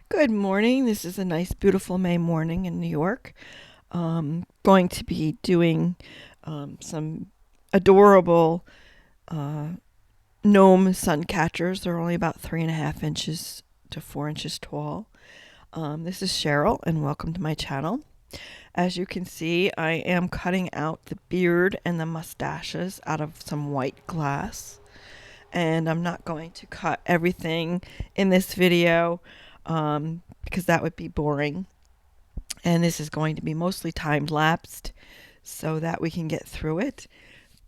Good morning. This is a nice, beautiful May morning in New York. Going to be doing some adorable uh, gnome suncatchers. They're only about 3.5 inches to 4 inches tall. This is Cheryl, and welcome to my channel. As you can see, I am cutting out the beard and the mustaches out of some white glass. And I'm not going to cut everything in this video because that would be boring. And this is going to be mostly time lapsed so that we can get through it.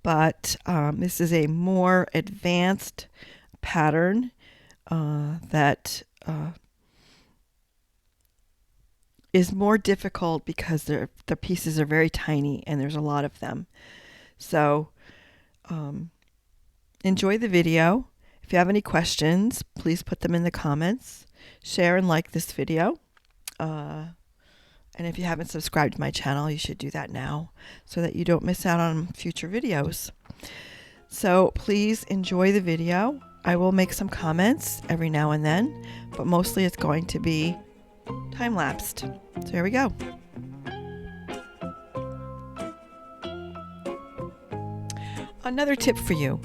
But this is a more advanced pattern that is more difficult because the pieces are very tiny and there's a lot of them. So enjoy the video. If you have any questions, please put them in the comments. Share and like this video. And if you haven't subscribed to my channel, you should do that now so that you don't miss out on future videos. So please enjoy the video. I will make some comments every now and then, but mostly it's going to be time-lapsed. So here we go. Another tip for you.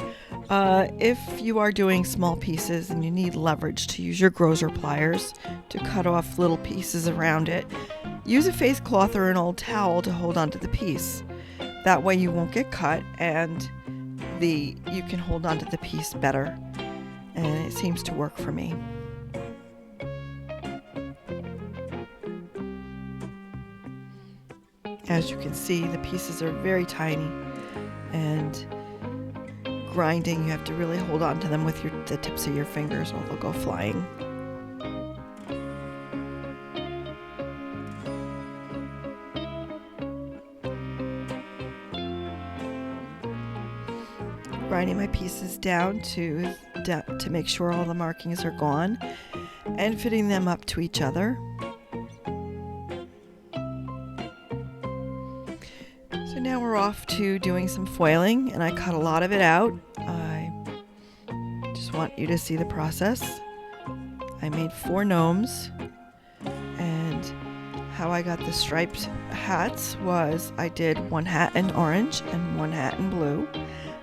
If you are doing small pieces and you need leverage to use your grozer pliers to cut off little pieces around it, use a face cloth or an old towel to hold onto the piece. That way you won't get cut and you can hold onto the piece better. And it seems to work for me. As you can see, the pieces are very tiny, and grinding, you have to really hold on to them with the tips of your fingers or they'll go flying. Grinding my pieces down to make sure all the markings are gone and fitting them up to each other. So now we're off to doing some foiling, and I cut a lot of it out. I just want you to see the process. I made 4 gnomes, and how I got the striped hats was I did one hat in orange and one hat in blue,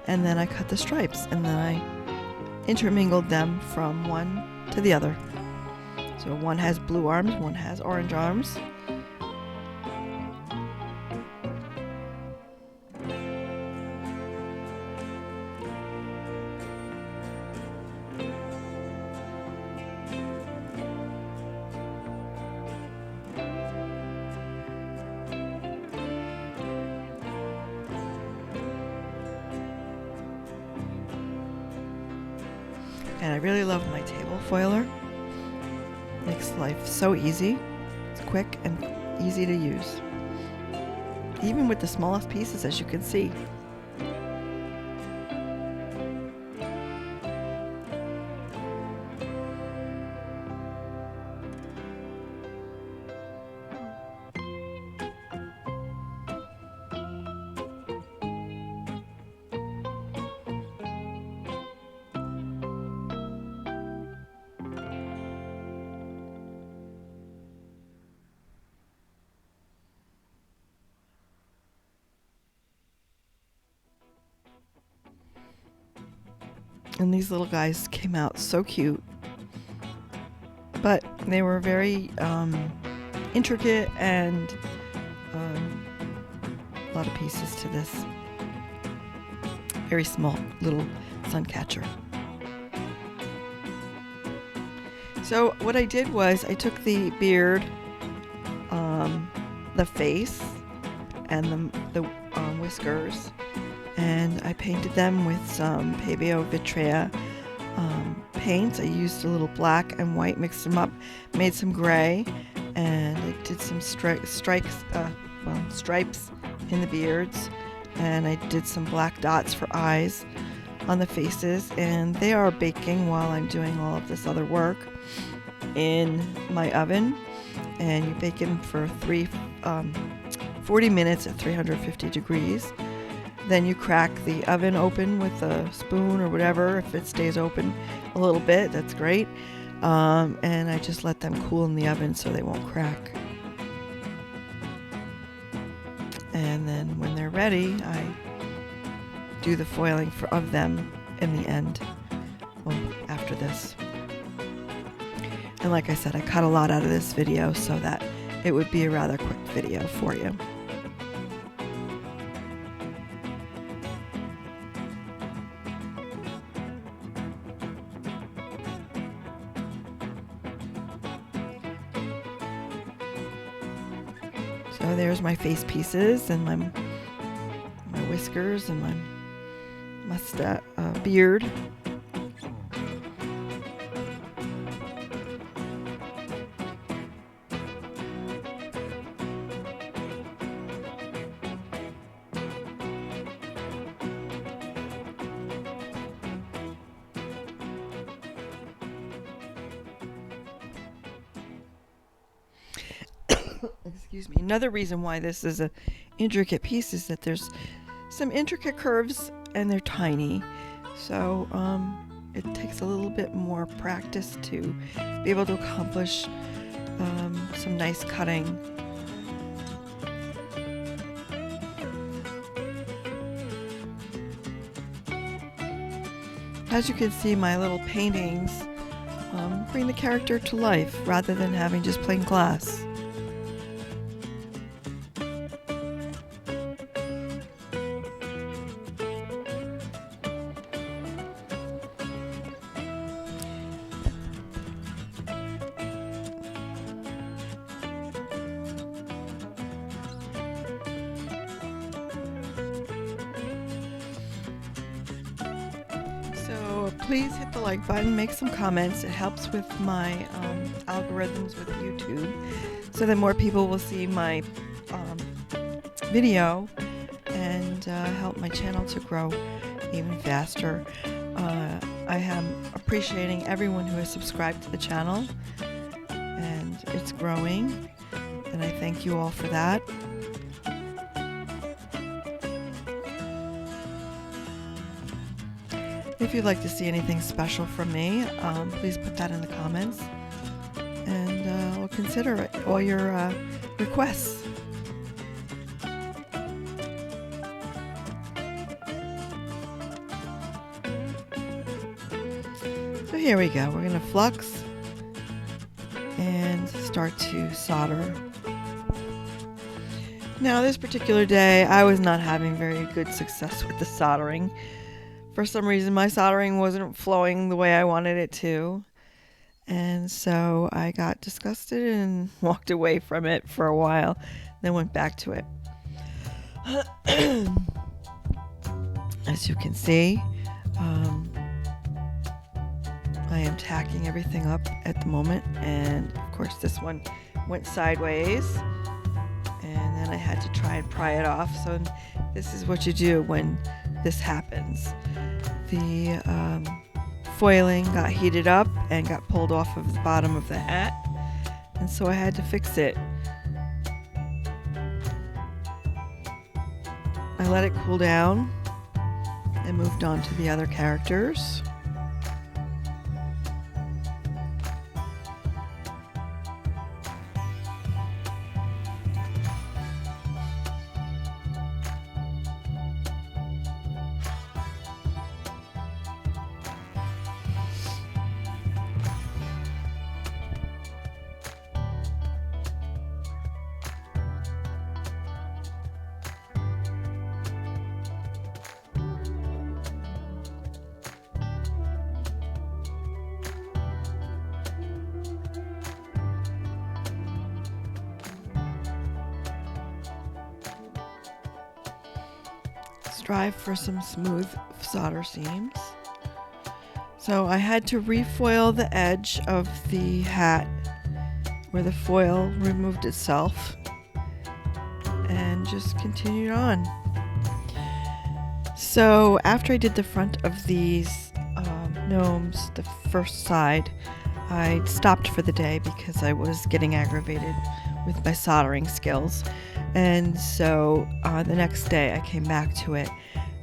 and then I cut the stripes, and then I intermingled them from one to the other. So one has blue arms, one has orange arms. And I really love my table foiler. Makes life so easy. It's quick and easy to use. Even with the smallest pieces, as you can see. And these little guys came out so cute, but they were very intricate and a lot of pieces to this very small little sun catcher. So what I did was I took the beard, the face, and the whiskers, and I painted them with some Pebeo Vitrea paints. I used a little black and white, mixed them up, made some gray, and I did some stripes in the beards, and I did some black dots for eyes on the faces, and they are baking while I'm doing all of this other work in my oven. And you bake them for 40 minutes at 350 degrees. Then you crack the oven open with a spoon or whatever. If it stays open a little bit, that's great. and I just let them cool in the oven so they won't crack. And then when they're ready, I do the foiling of them in the end, well, after this. And like I said, I cut a lot out of this video so that it would be a rather quick video for you. So there's my face pieces and my whiskers and my mustache, beard. Excuse me. Another reason why this is an intricate piece is that there's some intricate curves and they're tiny. So it takes a little bit more practice to be able to accomplish some nice cutting. As you can see, my little paintings bring the character to life rather than having just plain glass. Please hit the like button, make some comments. It helps with my algorithms with YouTube so that more people will see my video and help my channel to grow even faster. I am appreciating everyone who has subscribed to the channel, and it's growing, and I thank you all for that. If you'd like to see anything special from me, please put that in the comments, and we'll consider all your requests. So here we go. We're going to flux and start to solder. Now, this particular day, I was not having very good success with the soldering. For some reason, my soldering wasn't flowing the way I wanted it to. And so I got disgusted and walked away from it for a while, then went back to it. As you can see, I am tacking everything up at the moment. And of course, this one went sideways. And then I had to try and pry it off. So this is what you do when this happens. The foiling got heated up and got pulled off of the bottom of the hat, and so I had to fix it. I let it cool down and moved on to the other characters. Strive for some smooth solder seams. So I had to refoil the edge of the hat where the foil removed itself and just continued on. So after I did the front of these gnomes, the first side, I stopped for the day because I was getting aggravated with my soldering skills. And so the next day I came back to it,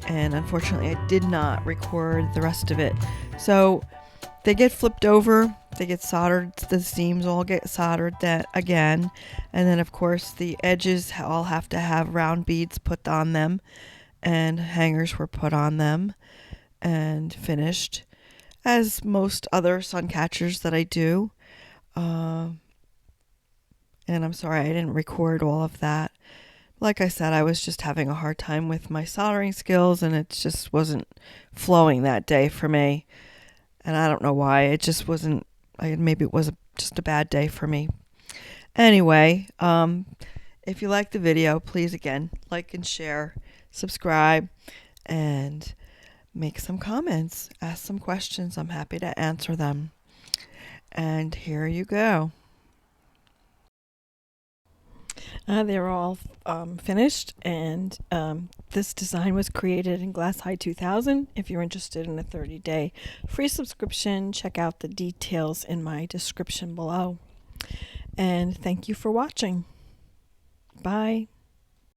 and unfortunately I did not record the rest of it. So they get flipped over, they get soldered, the seams all get soldered that again, and then of course the edges all have to have round beads put on them, and hangers were put on them and finished, as most other sun catchers that I do. And I'm sorry I didn't record all of that. Like I said, I was just having a hard time with my soldering skills, and it just wasn't flowing that day for me. And I don't know why. It just wasn't. Maybe it was just a bad day for me. Anyway, if you like the video, please again like and share, subscribe, and make some comments. Ask some questions. I'm happy to answer them. And here you go. They're all finished, and this design was created in Glass High 2000. If you're interested in a 30-day free subscription, check out the details in my description below. And thank you for watching. Bye.